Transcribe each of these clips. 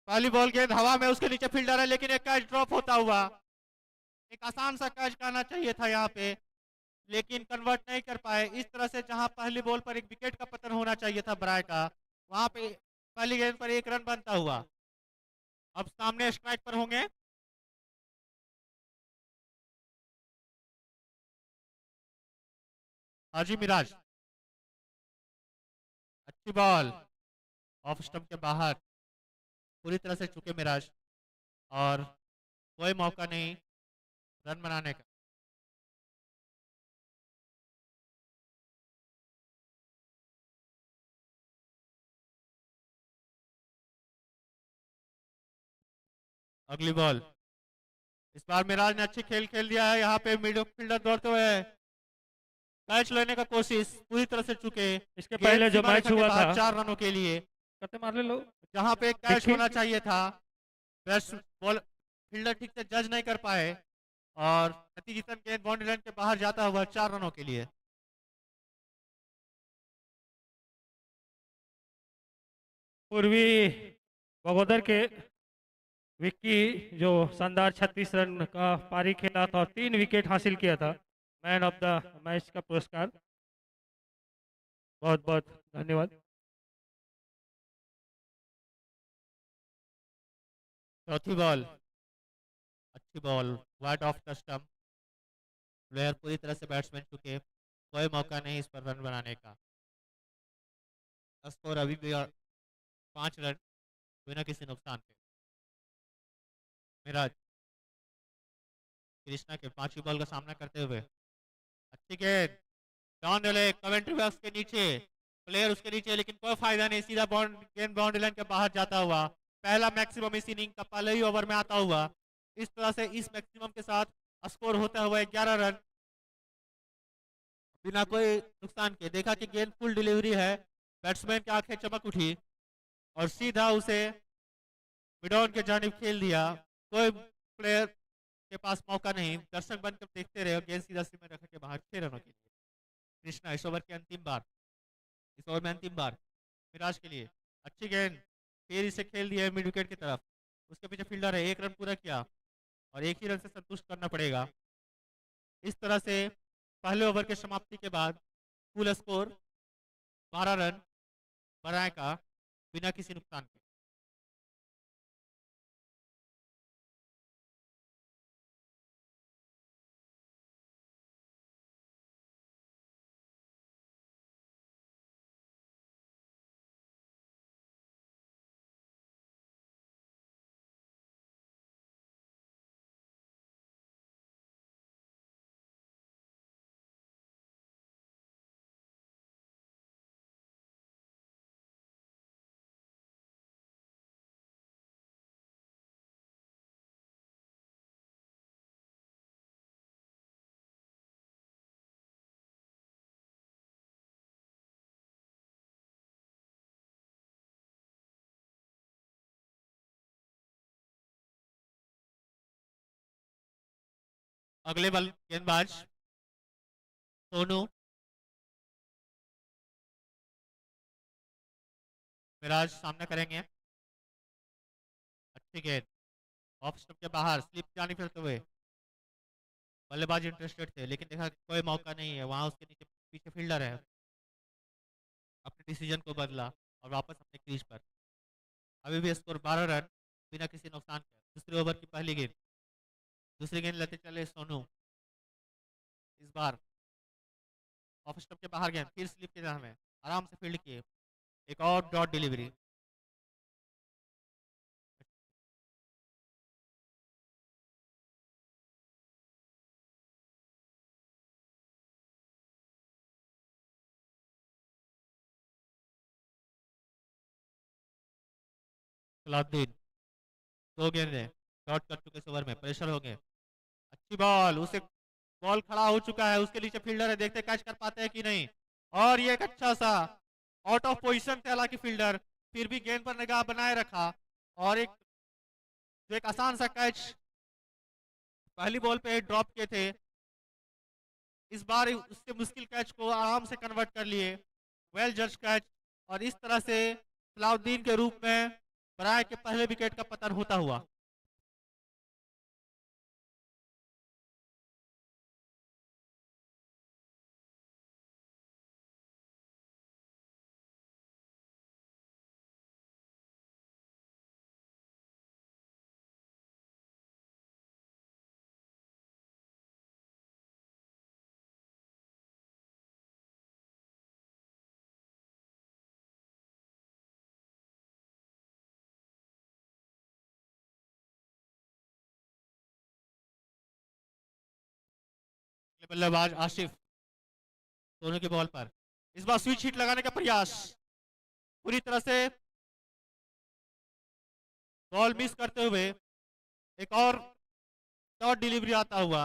पहली बॉल गेंद हवा में, उसके नीचे फील्डर है लेकिन एक कैच ड्रॉप होता हुआ। एक आसान सा कैच कहना चाहिए था यहाँ पे, लेकिन कन्वर्ट नहीं कर पाए। इस तरह से जहां पहली बॉल पर एक विकेट का पतन होना चाहिए था ब्राय का, वहां पे पहली गेंद पर एक रन बनता हुआ। अब सामने स्ट्राइक पर होंगे हाजी मिराज। अच्छी बॉल, ऑफ स्टंप के बाहर पूरी तरह से चुके मिराज, और कोई मौका नहीं रन बनाने का। अगली बॉल, इस बार मिराज ने अच्छी खेल खेल दिया है। यहाँ पे मिड फील्डर दौड़ते हुए कैच लेने का कोशिश, पूरी तरह से चुके। इसके गेंद पहले जो सीमा मैच रेखा के हुआ था, बाहर 4 रनों के लिए, करते मार ले लो जहां पे कैच विक्की। होना चाहिए था। बेस्ट बॉल फील्डर ठीक से जज नहीं कर पाए, और नतीजतन गेंद बाउंड्री लाइन के बाहर जाता हुआ 4 रनों के लिए। पूर्वी बगोदर के विक्की जो शानदार 36 रन का पारी खेला था और 3 विकेट हासिल किया था, मैन ऑफ द मैच का पुरस्कार। बहुत बहुत धन्यवाद। चौथी बॉल, अच्छी ball, wide of the stump. Player पूरी तरह से बैट्समैन चुके, कोई मौका नहीं इस पर रन बनाने का। स्कोर अभी भी 5 रन बिना किसी नुकसान के। मिराज कृष्णा के 5वीं बॉल का सामना करते हुए, अच्छी गेंद डाउन डिले कमेंट्री बॉक्स के नीचे, प्लेयर उसके नीचे, लेकिन कोई फायदा नहीं, सीधा गेंद बाउंड्री लाइन के बाहर जाता हुआ। पहला मैक्सिमम इस इनिंग का पहले ही ओवर में आता हुआ। इस तरह से इस मैक्सिमम के साथ स्कोर होता हुआ 11 रन बिना कोई नुकसान के। देखा कि गेंद फुल डिलीवरी है, बैट्समैन की आंखें चमक उठी और सीधा उसे मिडॉन के जानिब खेल दिया। कोई प्लेयर के पास मौका नहीं, दर्शक बनकर देखते रहे और गेंद सीधा सीमा रेखा के बाहर 6 रनों के लिए। कृष्णा इस ओवर की अंतिम बार, इस ओवर में अंतिम बार मिराज के लिए। अच्छी गेंद, फिर इसे खेल दिया मिड विकेट की तरफ। उसके पीछे फील्डर है, 1 रन पूरा किया और एक ही रन से संतुष्ट करना पड़ेगा। इस तरह से पहले ओवर के समाप्ति के बाद कुल स्कोर 12 रन बनाए का बिना किसी नुकसान के। अगले बल गेंदबाज सोनू, मिराज सामना करेंगे। अच्छी गेंद ऑफ स्टंप के बाहर, स्लिप जाने फिरते हुए बल्लेबाज इंटरेस्टेड थे, लेकिन देखा कोई मौका नहीं है। वहां उसके नीचे पीछे फील्डर है, अपने डिसीजन को बदला और वापस अपने क्रीज पर। अभी भी स्कोर 12 रन बिना किसी नुकसान के। दूसरे ओवर की पहली गेंद, दूसरी गेंद लेते चले सोनू। इस बार ऑफ स्टंप के बाहर गेंद, फिर स्लिप की तरह में आराम से फील्ड किए, एक और डॉट डिलीवरी। सलाउद्दीन 2 गेंदें डॉट कर चुके इस ओवर में, प्रेशर हो गए। अच्छी बॉल, उसे बॉल खड़ा हो चुका है, उसके नीचे फील्डर है, देखते कैच कर पाते हैं कि नहीं। और ये एक अच्छा सा आउट ऑफ पोजीशन थे हालांकि फील्डर, फिर भी गेंद पर निगाह बनाए रखा और एक जो एक आसान सा कैच पहली बॉल पे ड्रॉप किए थे, इस बार उससे मुश्किल कैच को आराम से कन्वर्ट कर लिए। वेल जज कैच, और इस तरह से सलाउद्दीन के रूप में ब्राय के पहले विकेट का पतन होता हुआ। बल्लेबाज आसिफ दोनों के बॉल पर इस बार स्विच हिट लगाने का प्रयास, पूरी तरह से बॉल मिस करते हुए एक और डॉट डिलीवरी आता हुआ।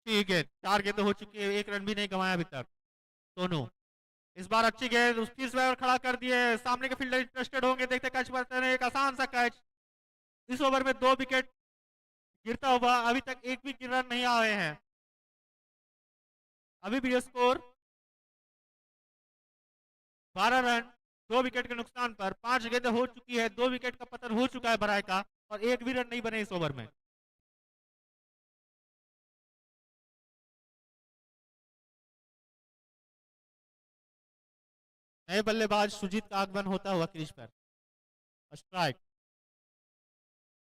ठीक है, 4 गेंद हो चुकी है, 1 रन भी नहीं गंवाया अभी तक दोनों। इस बार अच्छी गेंद फिर से खड़ा कर दिए, सामने के फील्डर इंटरेस्टेड होंगे, देखते कैच करते हैं, एक आसान सा कैच। इस ओवर में 2 विकेट गिरता हुआ, अभी तक एक भी रन नहीं आए हैं। अभी भी स्कोर 12 रन 2 विकेट के नुकसान पर, 5 गेंदें हो चुकी है, 2 विकेट का पतन हो चुका है बराय का, और एक भी रन नहीं बने इस ओवर में। नए बल्लेबाज सुजीत का आगमन होता हुआ क्रीज पर। स्ट्राइक,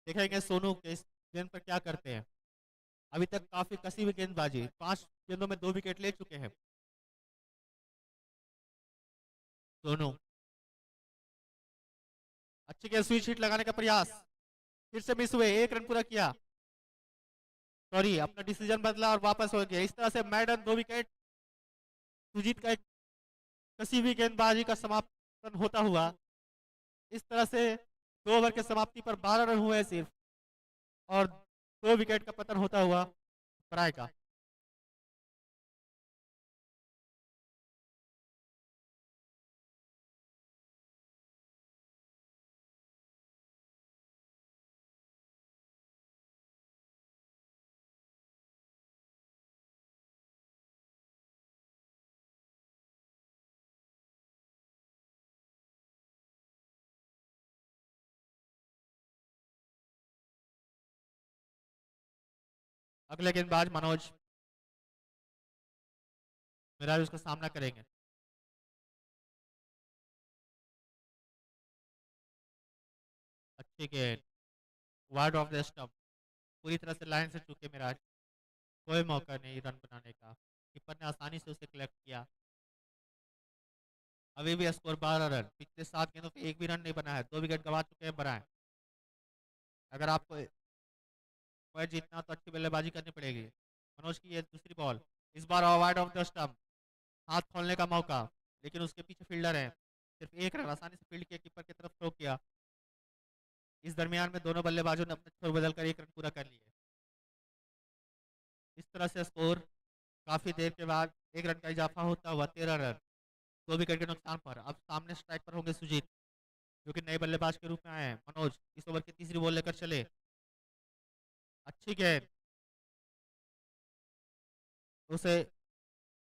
देखेंगे सोनू के इस गेंद पर क्या करते हैं। अभी तक काफी कसी हुई गेंदबाजी, 5 गेंदों में 2 विकेट ले चुके हैं सोनू। अच्छी गेंद, स्विच हिट लगाने का प्रयास, फिर से मिस हुए, 1 रन पूरा किया, सॉरी अपना डिसीजन बदला और वापस हो गया। इस तरह से मैडन 2 विकेट, सुजीत का एक कसी हुई गेंदबाजी का समापन होता हुआ। इस तरह से 2 ओवर के समाप्ति पर 12 रन हुए सिर्फ, और 2 विकेट का पतन होता हुआ बराय का। अगले गेंदबाज मनोज मिराज उसका सामना करेंगे। अच्छी गेंद, वाइड ऑफ द स्टंप, पूरी तरह से लाइन से चूके मिराज, कोई मौका नहीं रन बनाने का, कीपर ने आसानी से उसे कलेक्ट किया। अभी भी स्कोर 12 रन, पिछले 7 गेंदों पे एक भी रन नहीं बना है, 2 विकेट गंवा चुके हैं बराए। अगर आपको मैच जीतना तो अच्छी बल्लेबाजी करनी पड़ेगी। मनोज की ये दूसरी बॉल, इस बार वाइड ऑफ द स्टंप, हाथ खोलने का मौका, लेकिन उसके पीछे फील्डर है, सिर्फ 1 रन आसानी से फील्ड किया, कीपर की तरफ थ्रो किया। इस दरमियान में दोनों बल्लेबाजों ने अपने छोर बदलकर 1 रन पूरा कर लिए। इस तरह से स्कोर काफी देर के बाद 1 रन का इजाफा होता हुआ 13 रन, 2 विकेट के नुकसान पर। अब सामने स्ट्राइक पर होंगे सुजीत, जो कि नए बल्लेबाज के रूप में आए हैं। मनोज इस ओवर की तीसरी बॉल लेकर चले, अच्छी गेंद, उसे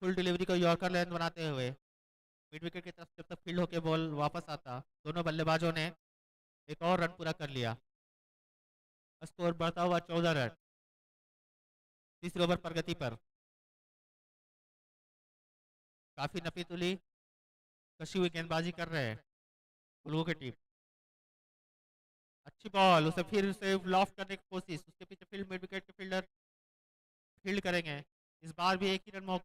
फुल डिलीवरी को यॉर्कर लेंथ बनाते हुए मिड विकेट की तरफ जब तक फील्ड होकर बॉल वापस आता, दोनों बल्लेबाजों ने एक और रन पूरा कर लिया। स्कोर बढ़ता हुआ 14 रन, तीसरे ओवर प्रगति पर। काफी नफी तुली कशी हुई गेंदबाजी कर रहे हैं उल्लू की टीम। अच्छी बॉल, उसे फिर से लॉफ्ट करने की कोशिश, उसके पीछे फील्ड मिड विकेट के फील्डर फील्ड करेंगे। इस बार भी एक ही रन मौका,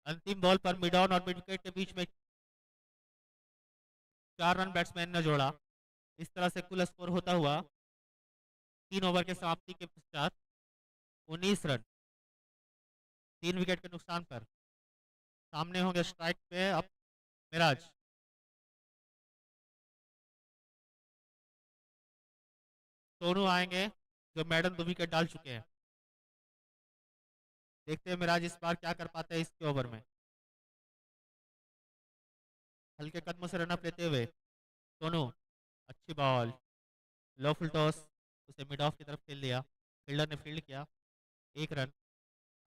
अंतिम बॉल पर मिड ऑन और मिड विकेट के बीच में 4 रन बैट्समैन ने जोड़ा। इस तरह से कुल स्कोर होता हुआ 3 ओवर के समाप्ति के पश्चात 19 रन 3 विकेट के नुकसान पर। सामने होंगे स्ट्राइक पे अब मिराज। सोनू आएंगे जो मैडम 2 विकेट डाल चुके हैं। देखते हैं मिराज इस बार क्या कर पाते हैं इसके ओवर में। हल्के कदमों से रनअप लेते हुए सोनू, अच्छी बॉल, लो फुल टॉस, उसे मिड ऑफ की तरफ खेल दिया। फील्डर ने फील्ड किया, 1 रन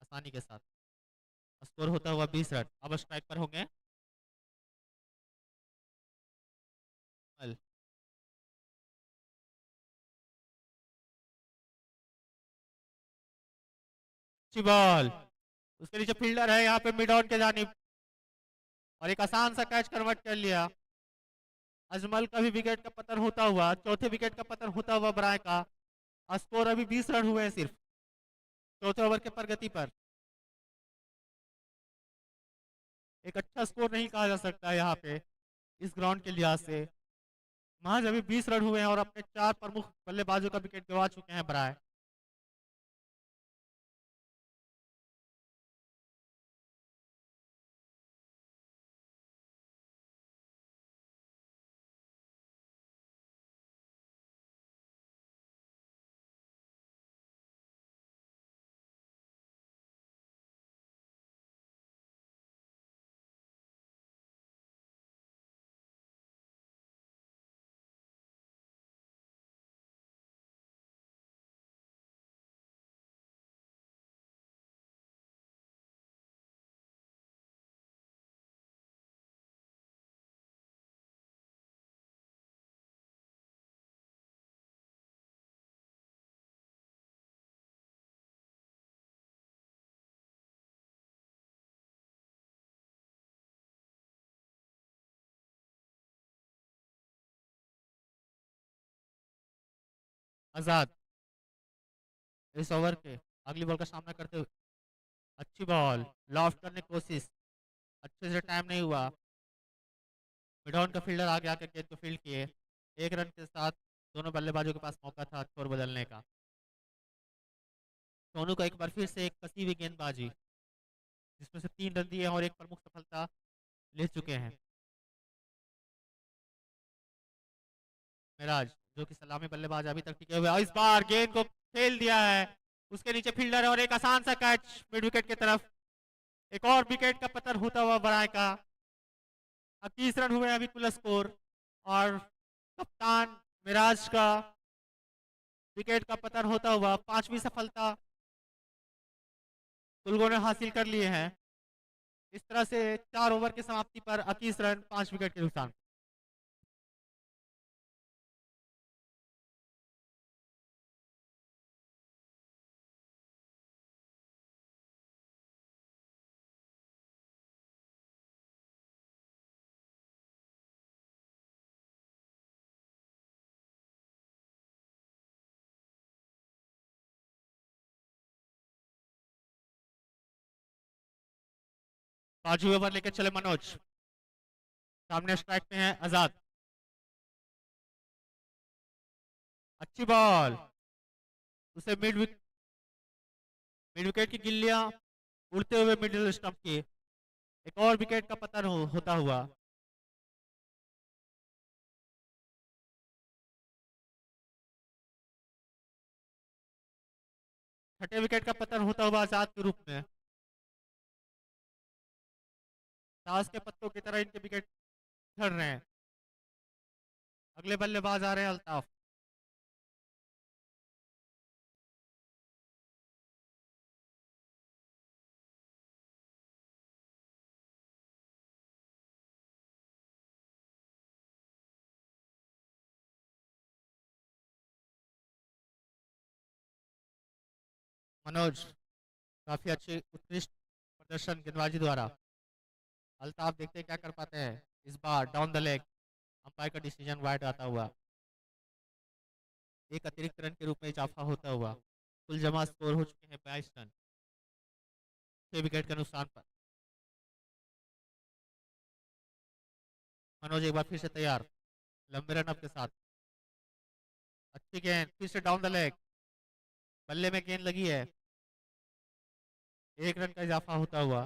आसानी के साथ। स्कोर होता हुआ 20 रन। अब स्ट्राइक पर होंगे अल। अच्छी बॉल, उसके नीचे फील्डर है यहाँ पे मिड ऑन के जानिब और एक आसान सा कैच कन्वर्ट कर लिया। अजमल का भी विकेट का पतन होता हुआ, चौथे विकेट का पतन होता हुआ बराए का। स्कोर अभी 20 रन हुए हैं सिर्फ चौथे ओवर के प्रगति पर। एक अच्छा स्कोर नहीं कहा जा सकता है यहाँ पे इस ग्राउंड के लिहाज से। महज अभी 20 रन हुए हैं और अपने 4 प्रमुख बल्लेबाजों का विकेट गंवा चुके हैं बराए। आजाद इस ओवर के अगली बॉल का सामना करते हुए, अच्छी बॉल, लॉफ्ट करने की कोशिश, अच्छे से टाइम नहीं हुआ। मिडॉन का फील्डर आगे आकर गेंद को फील्ड किए। 1 रन के साथ दोनों बल्लेबाजों के पास मौका था स्कोर बदलने का। सोनू का एक बार फिर से एक कसी हुई गेंदबाजी, जिसमें से 3 रन दिए और एक प्रमुख सफलता ले चुके हैं। मिराज जो कि सलामी बल्लेबाज अभी तक टिके हुए और इस बार गेंद को खेल दिया है। उसके नीचे फील्डर है और एक आसान सा कैच मिड विकेट की तरफ। एक और विकेट का पतन होता हुआ बराए का। 21 रन हुए अभी कुल स्कोर और कप्तान मिराज का विकेट का पतन होता हुआ 5वीं सफलता तुलगों ने हासिल कर लिए हैं। इस तरह से 4 ओवर की समाप्ति पर 21 रन 5 विकेट के नुकसान। पांचवी ओवर लेके चले मनोज। सामने स्ट्राइक पे हैं आजाद। अच्छी बॉल, उसे मिड विकेट की गिल्लियां उड़ते हुए मिडिल स्टंप की। एक और विकेट का पतन होता हुआ। छठे विकेट का पतन होता हुआ आजाद के रूप में। ताश के पत्तों की तरह इनके विकेट झड़ रहे हैं। अगले बल्लेबाज आ रहे हैं अल्ताफ। मनोज काफी अच्छे उत्कृष्ट प्रदर्शन गेंदबाजी द्वारा। अल्ताफ देखते हैं क्या कर पाते हैं इस बार। डाउन द लेग, अंपायर का डिसीजन वाइड आता हुआ। एक अतिरिक्त रन के रूप में इजाफा होता हुआ कुल जमा स्कोर हो चुके हैं 22 रन 6 विकेट के नुकसान पर। मनोज एक बार फिर से तैयार, लंबे रन अप के साथ। अच्छी गेंद फिर से डाउन द लेग, बल्ले में गेंद लगी है। 1 रन का इजाफा होता हुआ,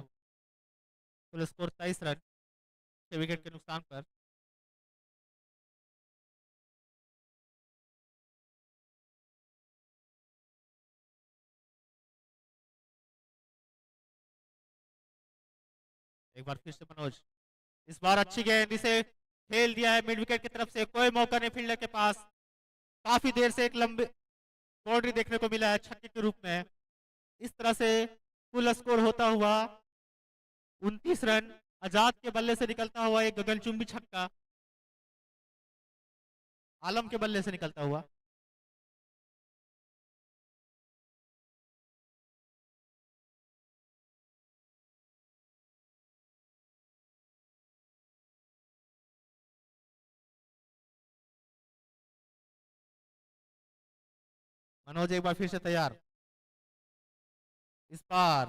कुल स्कोर 23 रन, 6 विकेट के नुकसान पर। एक बार फिर से मनोज, इस बार अच्छी गेंद, इसे खेल दिया है मिड विकेट की तरफ से, कोई मौका नहीं फील्डर के पास। काफी देर से एक लंबे बाउंड्री देखने को मिला है छक्के के रूप में। इस तरह से कुल स्कोर होता हुआ 29 रन, आजाद के बल्ले से निकलता हुआ एक गगनचुंबी छक्का, आलम के बल्ले से निकलता हुआ। मनोज एक बार फिर से तैयार, इस बार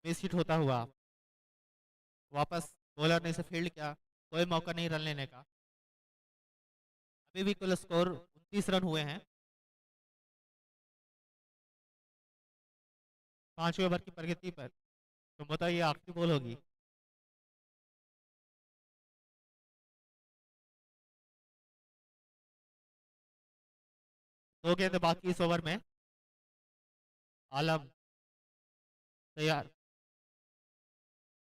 मिस हिट होता हुआ, वापस बॉलर ने इसे फील्ड किया, कोई मौका नहीं रन लेने का। अभी भी कुल स्कोर 29 रन हुए हैं। 5वें ओवर की प्रगति पर तो बताइए आखिरी बॉल होगी। दो गेंद बाकी इस ओवर में। आलम तैयार,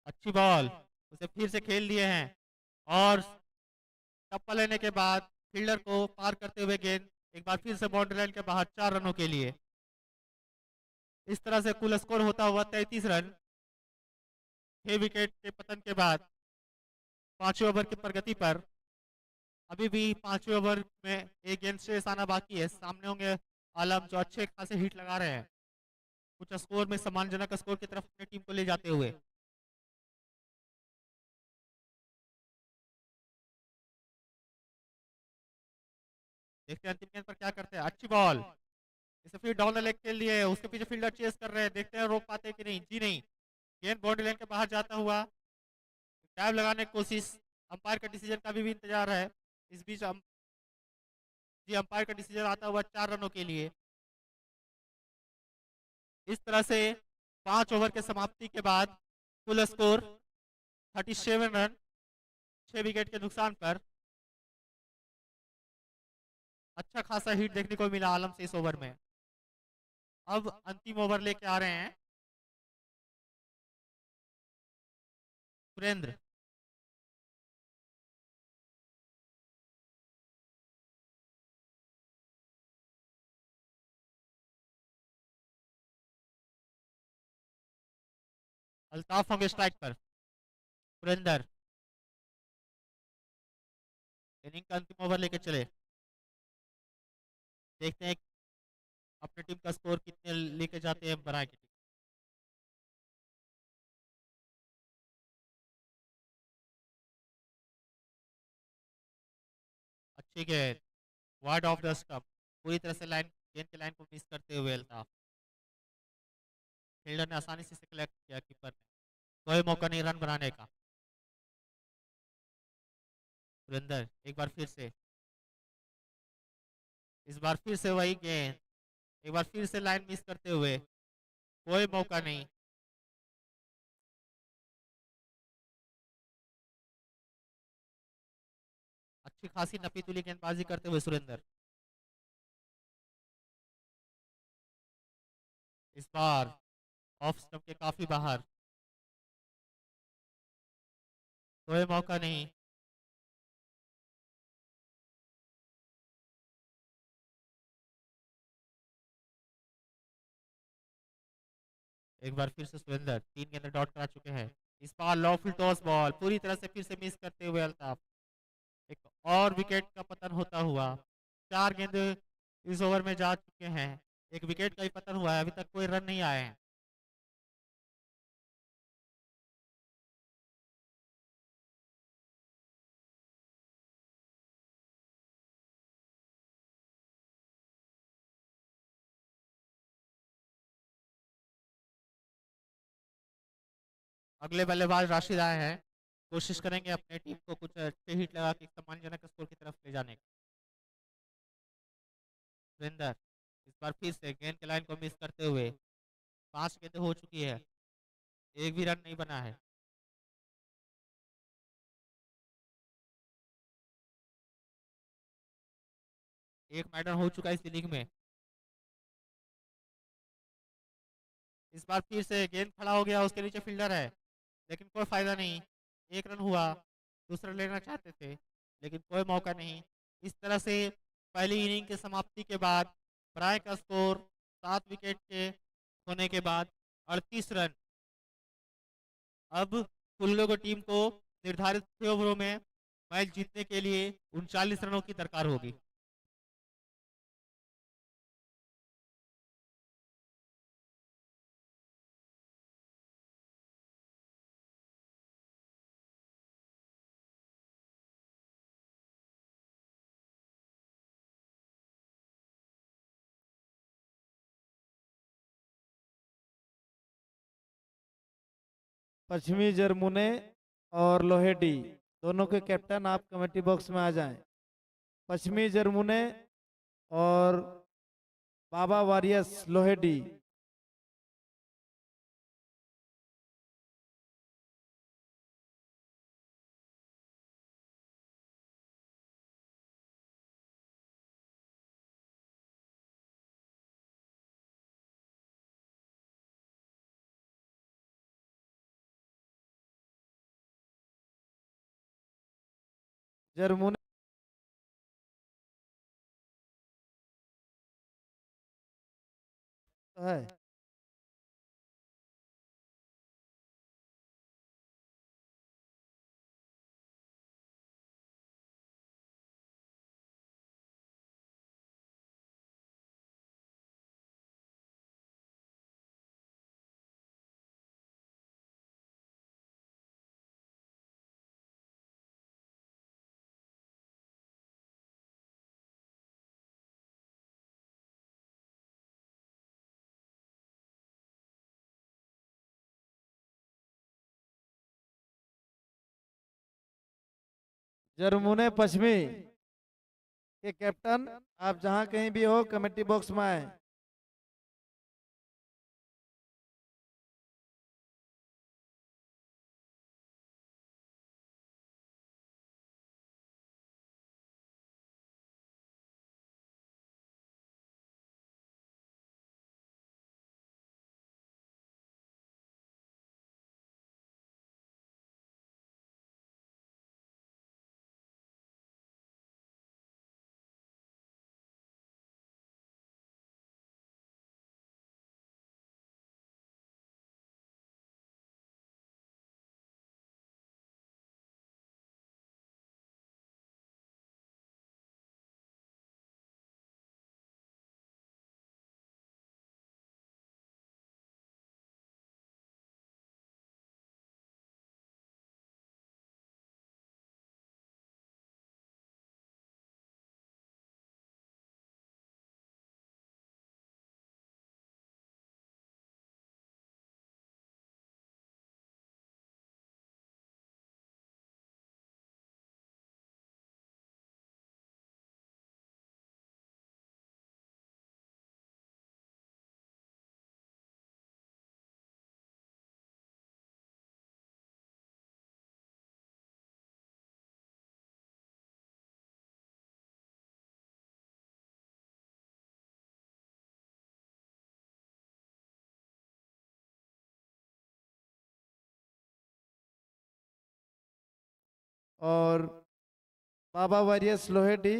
अच्छी बॉल, उसे फिर से खेल लिए हैं और टप्पा लेने के बाद फील्डर को पार करते हुए गेंद एक बार फिर से बाउंड्री लाइन के बाहर 4 रनों के लिए। इस तरह से कुल स्कोर होता हुआ 33 रन, 6 विकेट के पतन के बाद 5वें ओवर की प्रगति पर। अभी भी 5वें ओवर में एक गेंद शेष आना बाकी है। सामने होंगे आलम जो अच्छे खासे हिट लगा रहे हैं, कुछ स्कोर में सम्मानजनक स्कोर की तरफ अपनी टीम को ले जाते हुए। देखते हैं अंतिम गेंद पर क्या करते हैं। अच्छी बॉल, इसे फिर डाउन द लेग खेल दिए, उसके पीछे फील्डर चेस कर रहे हैं, देखते हैं रोक पाते हैं कि नहीं। जी नहीं, गेंद बाउंड्री लाइन के बाहर जाता हुआ। टैब लगाने की कोशिश, अंपायर का डिसीजन का भी इंतजार है। इस बीच जी अंपायर का डिसीजन आता हुआ 4 रनों के लिए। इस तरह से 5 ओवर के समाप्ति के बाद कुल स्कोर 37 रन, 6 विकेट के नुकसान पर। अच्छा खासा हिट देखने को मिला आलम से इस ओवर में। अब अंतिम ओवर लेके आ रहे हैं सुरेंद्र। अल्ताफ होंगे स्ट्राइक पर, सुरेंद्र इनिंग का अंतिम ओवर लेके चले। देखते हैं अपनी टीम का स्कोर कितने लेके जाते हैं बना के। अच्छी गेंद, वाइड ऑफ द स्टंप, पूरी तरह से लाइन, गेंद की लाइन को मिस करते हुए अल्ताफ। फील्डर ने आसानी से कलेक्ट किया, कीपर ने कोई मौका नहीं रन बनाने का। सुरेंद्र एक बार फिर से, इस बार फिर से वही गेंद, एक बार फिर से लाइन मिस करते हुए, कोई मौका नहीं। अच्छी खासी नपी तुली गेंदबाजी करते हुए सुरेंद्र। इस बार ऑफ स्टंप के काफी बाहर, कोई मौका नहीं। एक बार फिर से सुरेंद्र 3 गेंद डॉट करा चुके हैं। इस बार लॉ फुल टॉस बॉल पूरी तरह से फिर से मिस करते हुए अल्ताफ। एक और विकेट का पतन होता हुआ, 4 गेंद इस ओवर में जा चुके हैं, एक विकेट का ही पतन हुआ है, अभी तक कोई रन नहीं आए हैं। अगले बल्लेबाज राशिद आए हैं। कोशिश करेंगे अपने टीम को कुछ अच्छे हिट लगा के एक सम्मानजनक स्कोर की तरफ ले जाने का। सुरेंदर इस बार फिर से गेंद के लाइन को मिस करते हुए, 5 गेंदें हो चुकी है, एक भी रन नहीं बना है। एक मैडन हो चुका है इस इनिंग में। इस बार फिर से गेंद खड़ा हो गया, उसके नीचे फील्डर है, लेकिन कोई फायदा नहीं। एक रन हुआ, दूसरा लेना चाहते थे लेकिन कोई मौका नहीं। इस तरह से पहली इनिंग की समाप्ति के बाद ब्राय का स्कोर 7 विकेट के होने के बाद 38 रन। अब कुल्लो टीम को निर्धारित 6 ओवरों में मैच जीतने के लिए 39 रनों की दरकार होगी। पश्चिमी जरमुने और लोहेडी दोनों के कैप्टन आप कमेटी बॉक्स में आ जाएं। पश्चिमी जरमुने और बाबा वारियस लोहेडी। जरमुने है। जरमुने पश्चिमी के कैप्टन आप जहां कहीं भी हो कमेटी बॉक्स में आए। और बाबा वारियस लोहेडी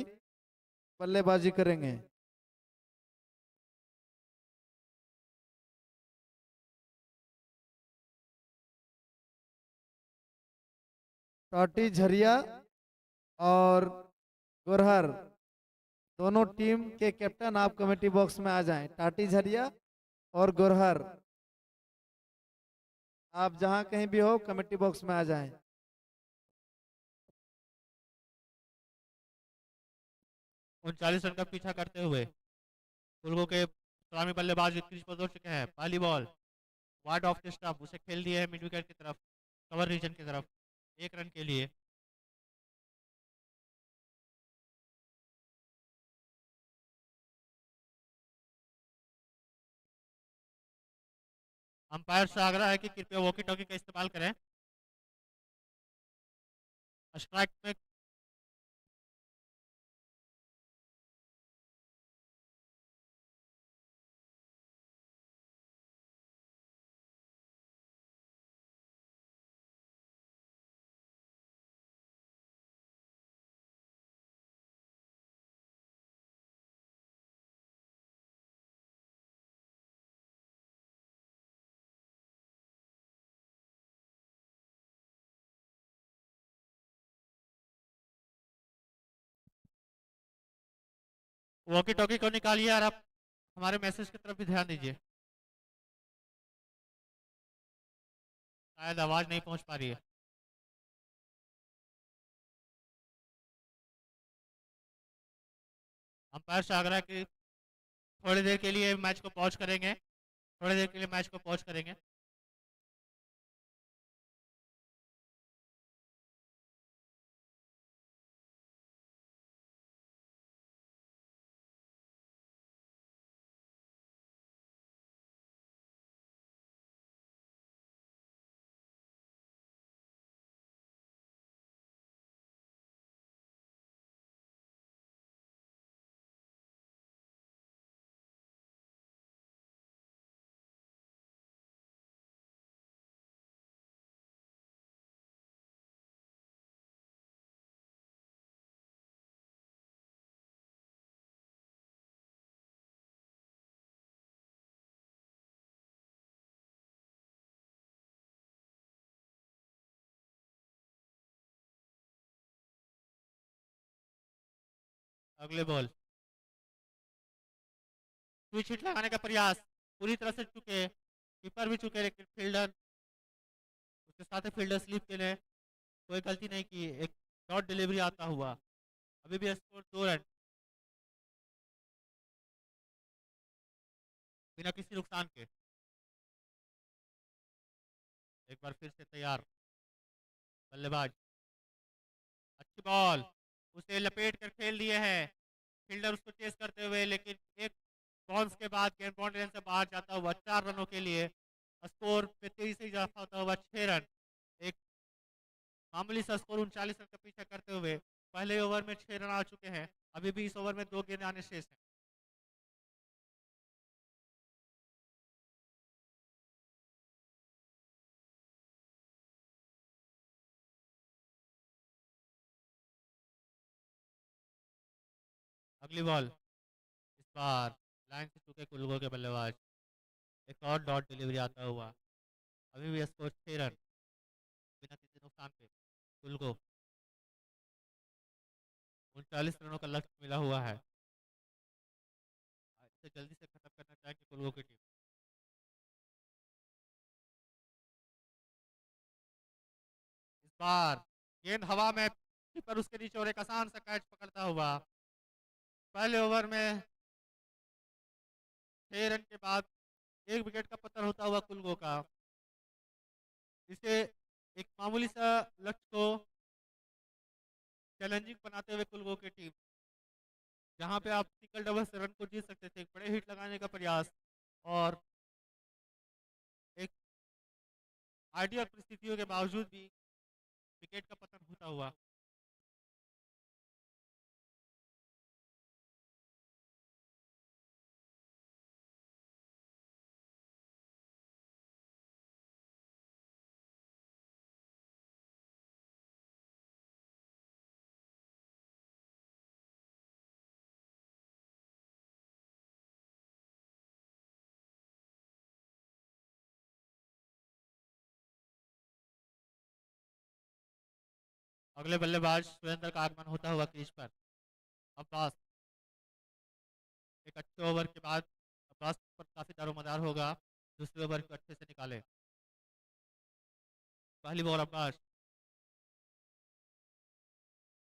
बल्लेबाजी करेंगे। टॉटी झरिया और गोरहर दोनों टीम के कैप्टन आप कमेटी बॉक्स में आ जाएं। टाटी झरिया और गोरहर आप जहां कहीं भी हो कमेटी बॉक्स में आ जाएं। 39 रन का पीछा करते हुए कुल्लो के सलामी बल्लेबाज क्रीज पर दौड़ चुके हैं। पहली ball wide of the stump, उसे खेल दिया है मिड विकेट की तरफ, कवर रीजन की तरफ। 1 रन के लिए। अंपायर से आग्रह है कि कृपया वॉकी टॉकी का इस्तेमाल करें। स्ट्राइक में वॉकी टॉकी को निकालिए और आप हमारे मैसेज की तरफ भी ध्यान दीजिए, शायद आवाज नहीं पहुंच पा रही है। अंपायर से आग्रह है कि थोड़ी देर के लिए मैच को पॉज करेंगे, थोड़ी देर के लिए मैच को पॉज करेंगे। अगले बॉल स्विच हिट लगाने का प्रयास पूरी तरह से चुके, कीपर भी चुके, लेकिन फील्डर उसके साथ ही फील्डर स्लिप के लिए कोई गलती नहीं की, एक डॉट डिलीवरी आता हुआ। अभी भी स्कोर 2 रन बिना किसी नुकसान के। एक बार फिर से तैयार बल्लेबाज, अच्छी बॉल, उसे लपेट कर खेल दिए हैं फील्डर उसको चेस करते हुए, लेकिन एक बाउंस के बाद गेंद बाउंड्री लाइन से बाहर जाता हुआ 4 रनों के लिए स्कोर पे तेजी से इजाफा होता हुआ 6 रन। एक मामूली सा स्कोर 39 रन का पीछा करते हुए पहले ओवर में 6 रन आ चुके हैं, अभी भी इस ओवर में 2 गेंद आने शेष हैं। अगली बॉल, इस बार लाइन से चुके कुल्गो के बल्लेबाज, एक और डॉट डिलीवरी आता हुआ। अभी भी स्कोर 6 रन बिना किसी नुकसान के। कुल्गो 39 रनों का लक्ष्य मिला हुआ है, इसे जल्दी से खत्म करना चाहेंगे कुल्गो की टीम। इस बार गेंद हवा में पर उसके नीचे और एक आसान सा कैच पकड़ता हुआ। पहले ओवर में 6 रन के बाद 1 विकेट का पतन होता हुआ कुल्गो का। इसे एक मामूली सा लक्ष्य को चैलेंजिंग बनाते हुए कुल्गो की टीम, जहां पे आप सिंगल डबल से रन को जीत सकते थे, एक बड़े हिट लगाने का प्रयास और एक आइडियल परिस्थितियों के बावजूद भी विकेट का पतन होता हुआ। अगले बल्लेबाज सुरेंद्र का आगमन होता हुआ क्रीज पर। अब्बास, एक अच्छे ओवर के बाद अब्बास पर काफी दारोमदार होगा, दूसरे ओवर को अच्छे से निकाले। पहली बॉल अब्बास,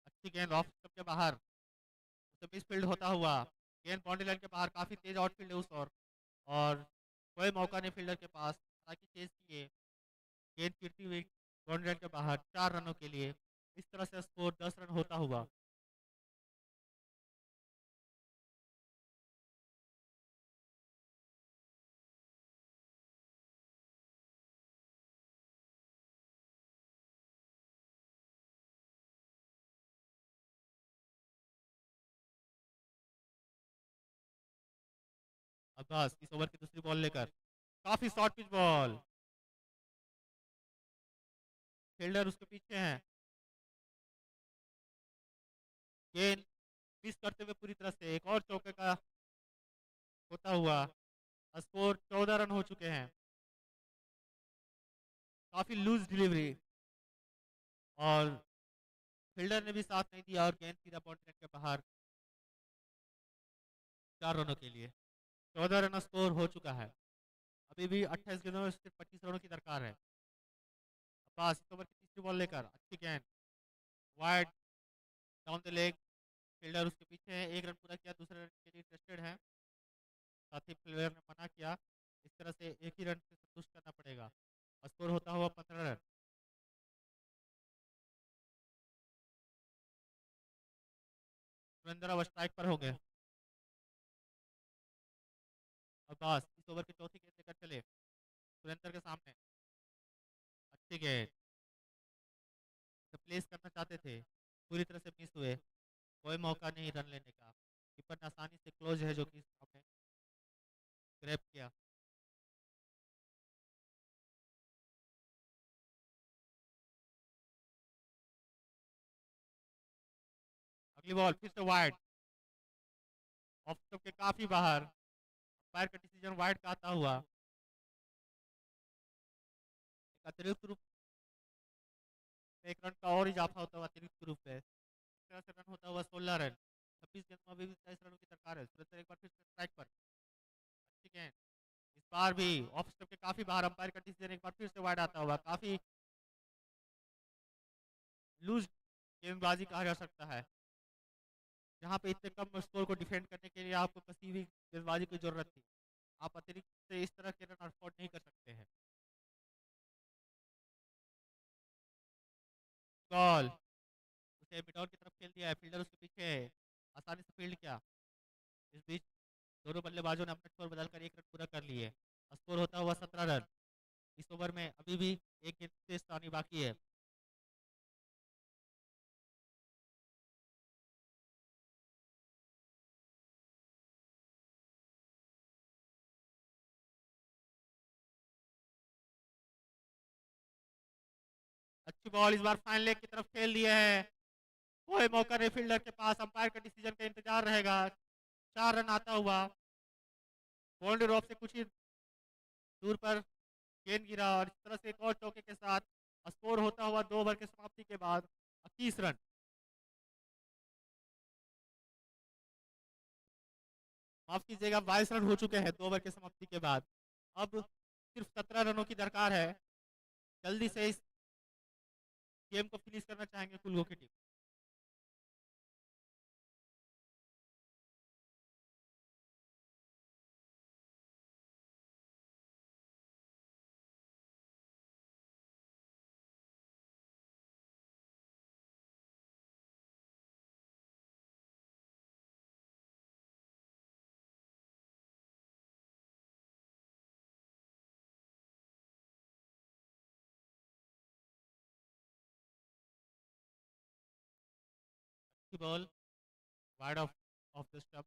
अच्छी गेंद ऑफ स्टंप के बाहर, उसे मिस फील्ड होता हुआ। गेंद बाउंड्री लाइन के बाहर, काफी तेज आउटफील्ड है उस और कोई मौका नहीं फील्डर के पास, हालांकि चेस किए, गेंद गिरती हुई बाउंड्री के बाहर 4 रनों के लिए। इस तरह से स्कोर 10 रन होता हुआ। अब्बास इस ओवर की दूसरी बॉल लेकर, काफी शॉर्ट पिच बॉल, फील्डर उसके पीछे हैं। गेंद मिस करते हुए पूरी तरह से एक और चौके का होता हुआ स्कोर 14 रन हो चुके हैं। काफी लूज डिलीवरी और फील्डर ने भी साथ नहीं दिया और गेंद सीधा बाउंड्री के बाहर 4 रनों के लिए। 14 रन स्कोर हो चुका है। अभी भी 28 गेंदों में सिर्फ 25 रनों की दरकार है। अब्बास इस ओवर की तीसरी बॉल लेकर, अच्छी गेंद wide down the leg, fielder उसके पीछे है। एक रन पूरा किया, दूसरे रन के लिए इंटरेस्टेड है, साथ ही प्लेयर ने मना किया। इस तरह से एक ही रन से संतुष्ट करना पड़ेगा। स्कोर होता हुआ 15 रन। सुरेंद्र अब स्ट्राइक पर होंगे। अब्बास इस ओवर की चौथी गेंद लेकर चले, सुरेंद्र के सामने अच्छी गेंद, प्लेस करना चाहते थे, पूरी तरह से मिस हुए। कोई मौका नहीं रन लेने का। कीपर ने आसानी से क्लोज है जो कि सामने ग्रैब किया। अगली बॉल फिर से वाइड, ऑफ स्टंप के काफी बाहर, अंपायर का डिसीजन वाइड का आता हुआ। एक अतिरिक्त रूप में एक रन का और इजाफा होता हुआ अतिरिक्त रूप में। इस तरह से रन होता हुआ 16 रन। 26 गेंद में अभी भी 23 रनों की दरकार है। सुरेंद्र एक बार फिर से स्ट्राइक पर, अच्छी गेंद, इस बार भी ऑफ स्टंप के काफी बाहर, अंपायर का डिसीजन एक बार फिर से वाइड आता हुआ। काफी लूज गेंदबाजी कहा जा सकता है, जहाँ पे इतने कम स्कोर को डिफेंड करने के लिए आपको कसी भी गेंदबाजी की जरूरत थी। आप अतिरिक्त से इस तरह के रन अफोर्ड नहीं कर सकते हैं। बॉल उसे मिड ऑन की तरफ खेल दिया है, फील्डर उसके पीछे है, आसानी से फील्ड किया। इस बीच दोनों बल्लेबाजों ने अपना स्कोर बदलकर एक रन पूरा कर लिए। स्कोर होता हुआ 17 रन। इस ओवर में अभी भी एक गेंद शेष पानी बाकी है। अच्छी बॉल इस बार फाइन लेग की तरफ खेल दिया है। कोई मौका नहीं फील्डर के पास, अंपायर का डिसीजन का इंतजार रहेगा। 4 रन आता हुआ, बाउंड्री ड्रॉप से कुछ ही दूर पर गेंद गिरा और इस तरह से एक और चौके के साथ स्कोर होता हुआ 2 ओवर के समाप्ति के बाद 21 रन। माफ कीजिएगा, 22 रन हो चुके हैं 2 ओवर के समाप्ति के बाद। अब सिर्फ 17 रनों की दरकार है। जल्दी से इस गेम को फिनिश करना चाहेंगे कुल्लू की टीम। की ball wide of of the stump,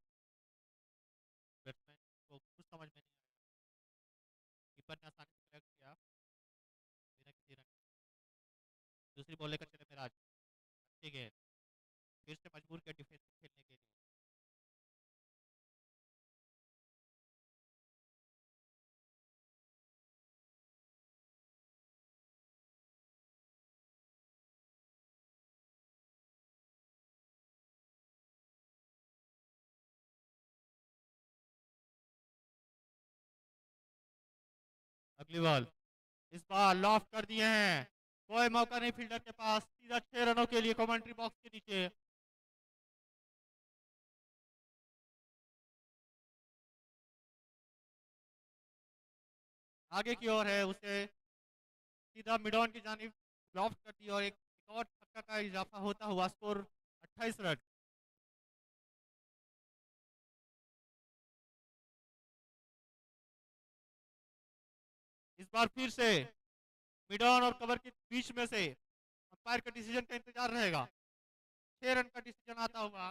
batsman को कुछ समझ में नहीं आया। कीपर ने आसानी से करेक्ट किया बिना किसी रन। दूसरी बॉल लेकर चले मिराज, अच्छी गेंद, फिर से मजबूर किया डिफेंस खेलने के लिए। अगली बॉल इस बार लॉफ्ट कर दिए हैं, कोई मौका नहीं फील्डर के पास, सीधा 6 रनों के लिए कमेंट्री बॉक्स के नीचे। आगे की ओर है, उसे सीधा मिड ऑन की जानिब लॉफ्ट कर दी और एक और छक्का का इजाफा होता हुआ स्कोर 28 रन। इस बार फिर से मिड ऑन और कवर के बीच में से अंपायर का डिसीजन का इंतजार रहेगा। 6 रन का डिसीजन आता हुआ,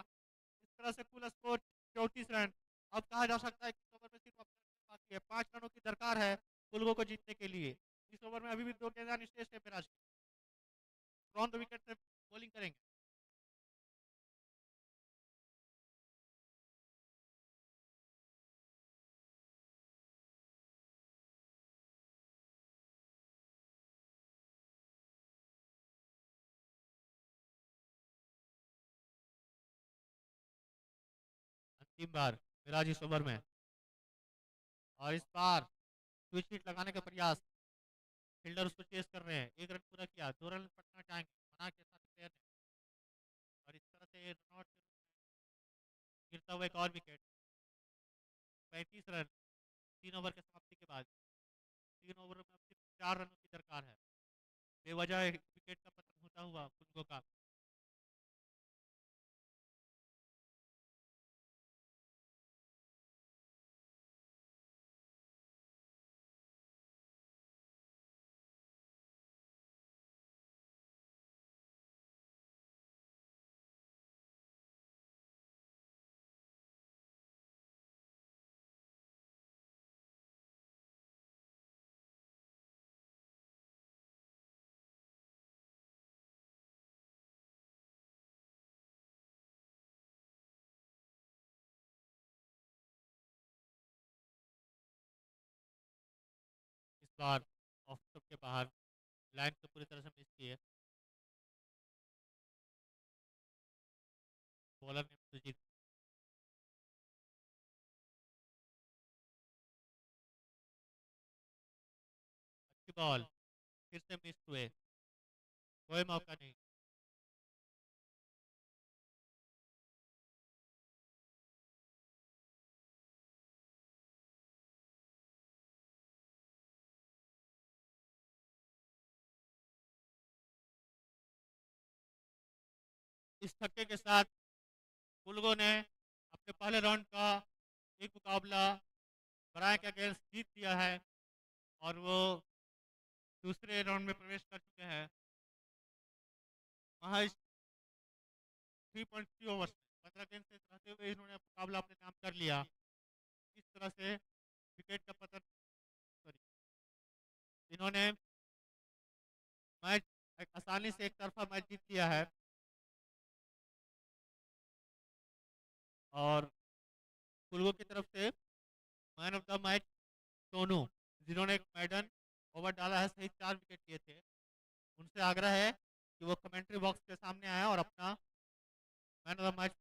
इस तरह से कुल स्कोर 34 रन। अब कहा जा सकता है कि इस ओवर में सिर्फ बाकी है, 5 रनों की दरकार है कुल्गो को जीतने के लिए। इस ओवर में अभी भी 2 गेंदबाज स्टेज पे राज फ्रॉम द विकेट से बॉलिंग करेंगे। अंतिम बार मिराज इस ओवर में, और इस बार स्विच हिट लगाने का प्रयास, फील्डर उसको चेस कर रहे हैं। 1 रन पूरा किया, 2 रन पटना चाहेंगे मना के साथ प्लेयर ने, और इस तरह से रनआउट गिरता हुआ एक और विकेट। 35 रन 3 ओवर के समाप्ति के बाद। 3 ओवर में अब सिर्फ 4 रनों की दरकार है। बेवजह एक विकेट का पतन होता हुआ कुल्गो का। इस बार ऑफ स्टॉप के बाहर, लाइन को पूरी तरह से मिस किए बॉलर ने सुजीत। अच्छी बॉल फिर से मिस हुए, कोई मौका नहीं। इस छक्के के साथ कुल्गो ने अपने पहले राउंड का एक मुकाबला बराए के अगेंस्ट जीत लिया है, और वो दूसरे राउंड में प्रवेश कर चुके हैं। महज 3.3 ओवर में 15 गेंद से रहते हुए इन्होंने मुकाबला अपने नाम कर लिया। इस तरह से विकेट का पतन, सॉरी, इन्होंने मैच एक आसानी से एक तरफा मैच जीत लिया है। और कुल्गो की तरफ से man of the match Sonu, जिन्होंने एक मैडन ओवर डाला है, सही 4 विकेट लिए थे, उनसे आग्रह है कि वो कमेंट्री बॉक्स के सामने आए और अपना मैन ऑफ द मैच